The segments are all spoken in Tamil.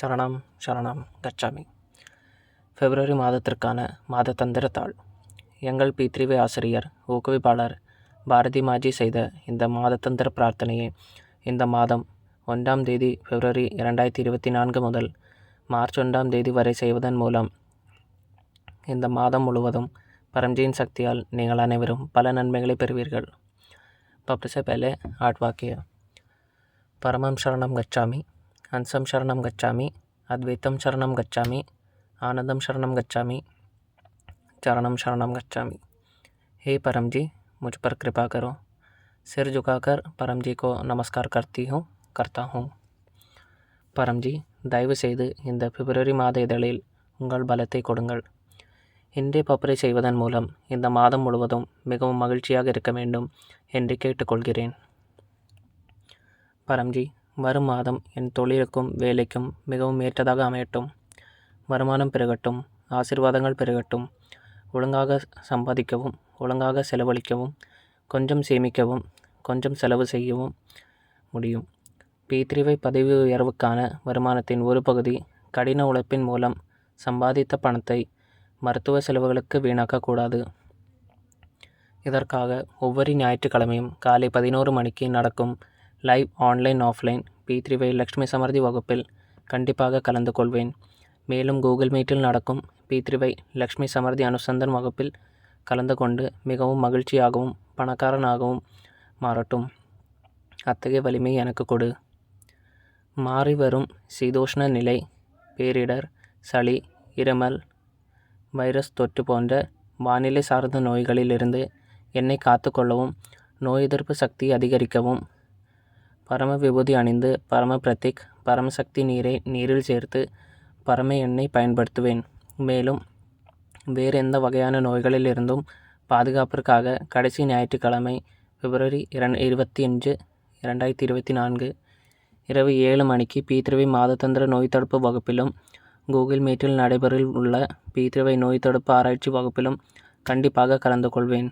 சரணம் சரணம் கச்சாமி. பிப்ரவரி மாதத்திற்கான மாதத்தந்திர தாள். எங்கள் P3V ஆசிரியர் ஊக்குவிப்பாளர் பாரதி மாஜி செய்த இந்த மாதத்தந்திர பிரார்த்தனையை இந்த மாதம் 1ஆம் தேதி பிப்ரவரி 2024 முதல் மார்ச் 1ஆம் தேதி வரை செய்வதன் மூலம் இந்த மாதம் முழுவதும் பரம்ஜியின் சக்தியால் நீங்கள் அனைவரும் பல நன்மைகளை பெறுவீர்கள். सबसे पहले 8 वाक्य. परमं शरणं गच्छामि, हंसं शरणं गच्छामि, अद्वैतं शरणं गच्छामि, आनंदं शरणं गच्छामि, चरणं शरणं गच्छामि. हे परम जी, मुझ पर कृपा करो. सिर झुकाकर परम जी को नमस्कार करता हूँ. परम जी, தயவு செய்து இந்த பிப்ரவரி மாத இதழில் உங்கள் பலத்தை கொடுங்கள். இன்றே பப்பரை செய்வதன் மூலம் இந்த மாதம் முழுவதும் மிகவும் மகிழ்ச்சியாக இருக்க வேண்டும் என்று கேட்டுக்கொள்கிறேன். பரம்ஜி, வரும் மாதம் என் தொழிலுக்கும் வேலைக்கும் மிகவும் ஏற்றதாக அமையட்டும். வருமானம் பெருகட்டும், ஆசீர்வாதங்கள் பெருகட்டும். ஒழுங்காக சம்பாதிக்கவும், ஒழுங்காக செலவழிக்கவும், கொஞ்சம் சேமிக்கவும், கொஞ்சம் செலவு செய்யவும் முடியும். P3V பதவி உயர்வுக்கான வருமானத்தின் ஒரு பகுதி கடின உழைப்பின் மூலம் சம்பாதித்த பணத்தை மருத்துவ செலவுகளுக்கு வீணாக்கக்கூடாது. இதற்காக ஒவ்வொரு ஞாயிற்றுக்கிழமையும் காலை 11 மணிக்கு நடக்கும் live online offline P3V Lakshmi Samarthi வகுப்பில் கண்டிப்பாக கலந்து கொள்வேன். மேலும் கூகுள் மீட்டில் நடக்கும் P3V லக்ஷ்மி சமர்த்தி அனுசந்தன் வகுப்பில் கலந்து கொண்டு மிகவும் மகிழ்ச்சியாகவும் பணக்காரனாகவும் மாறட்டும். அத்தகைய வலிமை எனக்கு கொடு. மாறி வரும் சீதோஷ்ண நிலை, பேரிடர், சளி, இருமல், வைரஸ் தொற்று போன்ற வானிலை சார்ந்த நோய்களிலிருந்து என்னை காத்துக்கொள்ளவும், நோய் எதிர்ப்பு சக்தி அதிகரிக்கவும் பரம விபூதி அணிந்து பரம பிரத்திக் பரமசக்தி நீரை நீரில் சேர்த்து பரம எண்ணெய் பயன்படுத்துவேன். மேலும் வேறு எந்த வகையான நோய்களிலிருந்தும் பாதுகாப்பிற்காக கடைசி ஞாயிற்றுக்கிழமை பிப்ரவரி 25, 2024 இரவு 7 மணிக்கு P3V மாதத்தந்திர நோய் தடுப்பு வகுப்பிலும் கூகுள் மீட்டில் நடைபெறில் உள்ள P3V நோய் தடுப்பு ஆராய்ச்சி வகுப்பிலும் கண்டிப்பாக கலந்து கொள்வேன்.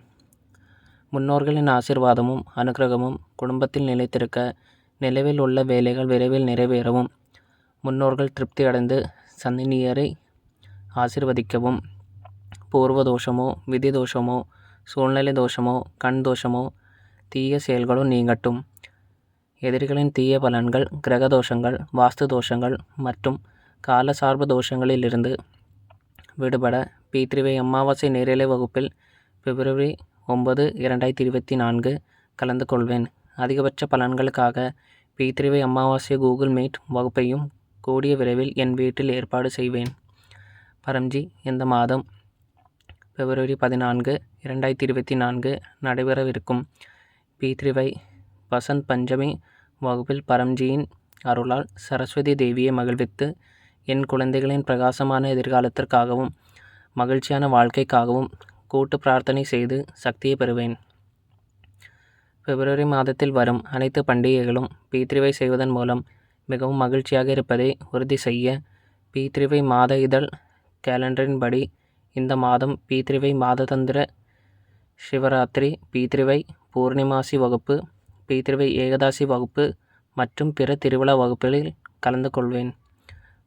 முன்னோர்களின் ஆசீர்வாதமும் அனுக்கிரகமும் குடும்பத்தில் நிலைத்திருக்க, நிலவில் உள்ள வேலைகள் விரைவில் நிறைவேறவும், முன்னோர்கள் திருப்தி அடைந்து சந்ததியினரை ஆசீர்வதிக்கவும், பூர்வ தோஷமோ, விதி தோஷமோ, சூழ்நிலை தோஷமோ, கண் தோஷமோ, தீய செயல்களும் நீங்கட்டும். எதிரிகளின் தீய பலன்கள், கிரக தோஷங்கள், வாஸ்து தோஷங்கள் மற்றும் கால சார்பு தோஷங்களிலிருந்து விடுபட P3V அமாவாசை நேரலை வகுப்பில் பிப்ரவரி 9, 2024 கலந்து கொள்வேன். அதிகபட்ச பலன்களுக்காக P3V அமாவாசை கூகுள் மீட் வகுப்பையும் கூடிய விரைவில் என் வீட்டில் ஏற்பாடு செய்வேன். பரம்ஜி, இந்த மாதம் பிப்ரவரி 14, 2024 நடைபெறவிருக்கும் P3V வசந்த் பஞ்சமி வகுப்பில் பரம்ஜியின் அருளால் சரஸ்வதி தேவியை மகிழ்வித்து என் குழந்தைகளின் பிரகாசமான எதிர்காலத்திற்காகவும் மகிழ்ச்சியான வாழ்க்கைக்காகவும் கூட்டு பிரார்த்தனை செய்து சக்தியை பெறுவேன். பிப்ரவரி மாதத்தில் வரும் அனைத்து பண்டிகைகளும் P3V செய்வதன் மூலம் மிகவும் மகிழ்ச்சியாக இருப்பதை உறுதி செய்ய P3V மாத இதழ் கேலண்டரின்படி இந்த மாதம் P3V மாதத்தந்திர சிவராத்திரி, P3V பூர்ணிமாசி வகுப்பு, P3V ஏகதாசி வகுப்பு மற்றும் பிற திருவிழா வகுப்புகளில் கலந்து கொள்வேன்.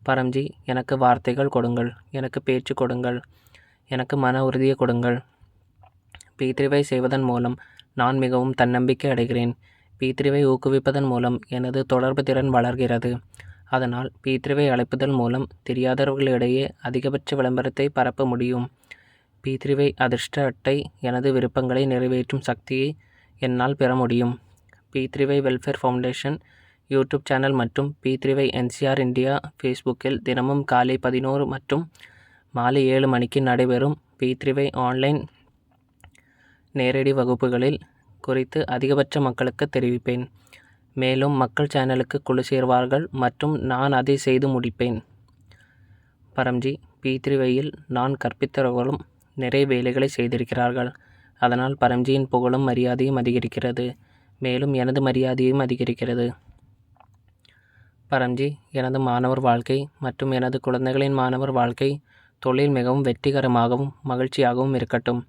பரம்ஜி, எனக்கு வார்த்தைகள் கொடுங்கள், எனக்கு பேச்சு கொடுங்கள், எனக்கு மன உறுதியை கொடுங்கள். P3V செய்வதன் மூலம் நான் மிகவும் தன்னம்பிக்கை அடைகிறேன். P3V ஊக்குவிப்பதன் மூலம் எனது தொடர்பு திறன் வளர்கிறது. அதனால் P3V அழைப்புதல் மூலம் தெரியாதவர்களிடையே அதிகபட்ச விளம்பரத்தை பரப்ப முடியும். P3V அதிர்ஷ்ட அட்டை எனது விருப்பங்களை நிறைவேற்றும் சக்தியை என்னால் பெற முடியும். P3V welfare foundation YouTube channel மற்றும் P3V NCR இந்தியா ஃபேஸ்புக்கில் தினமும் காலை 11 மற்றும் மாலை 7 மணிக்கு நடைபெறும் P3V ஆன்லைன் நேரடி வகுப்புகளில் குறித்து அதிகபட்ச மக்களுக்கு தெரிவிப்பேன். மேலும் மக்கள் சேனலுக்கு குழு சேர்வார்கள் மற்றும் நான் அதை செய்து முடிப்பேன். பரம்ஜி, P3Vயில் நான் கற்பித்தவர்களும் நிறைய வேலைகளை செய்திருக்கிறார்கள். அதனால் பரம்ஜியின் புகழும் மரியாதையும் அதிகரிக்கிறது. மேலும் எனது மரியாதையும் அதிகரிக்கிறது. பரம்ஜி, எனது மாணவர் வாழ்க்கை மற்றும் எனது குழந்தைகளின் மாணவர் வாழ்க்கை, தொழில் மிகவும் வெற்றிகரமாகவும் மகிழ்ச்சியாகவும் இருக்கட்டும்.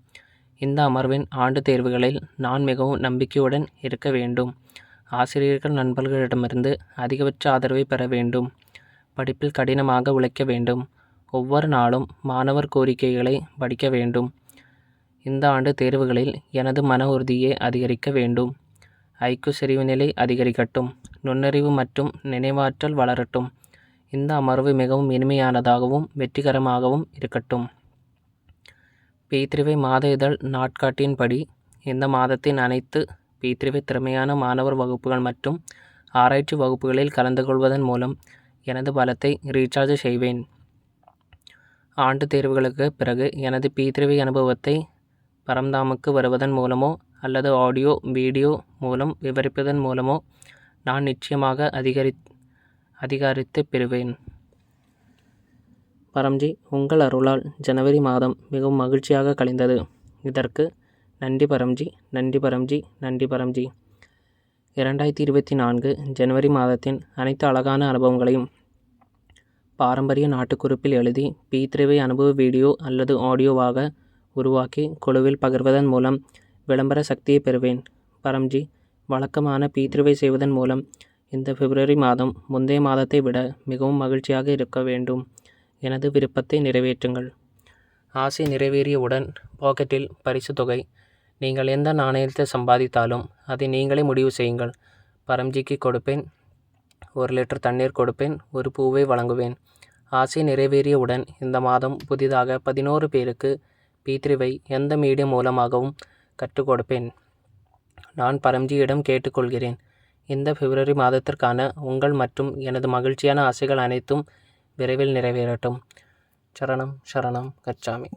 இந்த அமர்வின் ஆண்டு தேர்வுகளில் நான் மிகவும் நம்பிக்கையுடன் இருக்க வேண்டும். ஆசிரியர்கள் நண்பர்களிடமிருந்து அதிகபட்ச ஆதரவை பெற வேண்டும். படிப்பில் கடினமாக உழைக்க வேண்டும். ஒவ்வொரு நாளும் மாணவர் கோரிக்கைகளை படிக்க வேண்டும். இந்த ஆண்டு தேர்வுகளில் எனது மன உறுதியை அதிகரிக்க வேண்டும். ஐக்யூ செறிவுநிலை அதிகரிக்கட்டும். நுண்ணறிவு மற்றும் நினைவாற்றல் வளரட்டும். இந்த அமர்வு மிகவும் இனிமையானதாகவும் வெற்றிகரமாகவும் இருக்கட்டும். P3வை மாத இதழ் நாட்காட்டியின்படி இந்த மாதத்தின் அனைத்து P3வை திறமையான மாணவர் வகுப்புகள் மற்றும் ஆராய்ச்சி வகுப்புகளில் கலந்து கொள்வதன் மூலம் எனது பலத்தை ரீசார்ஜ் செய்வேன். ஆண்டு தேர்வுகளுக்கு பிறகு எனது P3வை அனுபவத்தை பரம்தாமுக்கு வருவதன் மூலமோ அல்லது ஆடியோ வீடியோ மூலம் விவரிப்பதன் மூலமோ நான் நிச்சயமாக அதிகரித்து பெறுவேன். பரம்ஜி, உங்கள் அருளால் ஜனவரி மாதம் மிகவும் மகிழ்ச்சியாக கழிந்தது. இதற்கு நன்றி பரம்ஜி, நன்றி பரம்ஜி, நன்றி பரம்ஜி. 2024 ஜனவரி மாதத்தின் அனைத்து அழகான அனுபவங்களையும் பாரம்பரிய நாட்டுக்குறிப்பில் எழுதி P3வை அனுபவ வீடியோ அல்லது ஆடியோவாக உருவாக்கி குழுவில் பகிர்வதன் மூலம் விளம்பர சக்தியை பெறுவேன். பரம்ஜி, வழக்கமான P3வை செய்வதன் மூலம் இந்த பிப்ரவரி மாதம் முந்தைய மாதத்தை விட மிகவும் மகிழ்ச்சியாக இருக்க வேண்டும். எனது விருப்பத்தை நிறைவேற்றுங்கள். ஆசை நிறைவேறியவுடன் பாக்கெட்டில் பரிசு தொகை. நீங்கள் எந்த நாணயத்தை சம்பாதித்தாலும் அதை நீங்களே முடிவு செய்யுங்கள். பரம்ஜிக்கு கொடுப்பேன். 1 லிட்டர் தண்ணீர் கொடுப்பேன். ஒரு பூவை வழங்குவேன். ஆசை நிறைவேறியவுடன் இந்த மாதம் புதிதாக 11 பேருக்கு P3வை எந்த மீடியம் மூலமாகவும் கற்றுக் கொடுப்பேன். நான் பரம்ஜியிடம் கேட்டுக்கொள்கிறேன். இந்த பிப்ரவரி மாதத்திற்கான உங்கள் மற்றும் எனது மகிழ்ச்சியான ஆசைகள் அனைத்தும் விரைவில் நிறைவேறட்டும். சரணம் சரணம் கச்சாமி.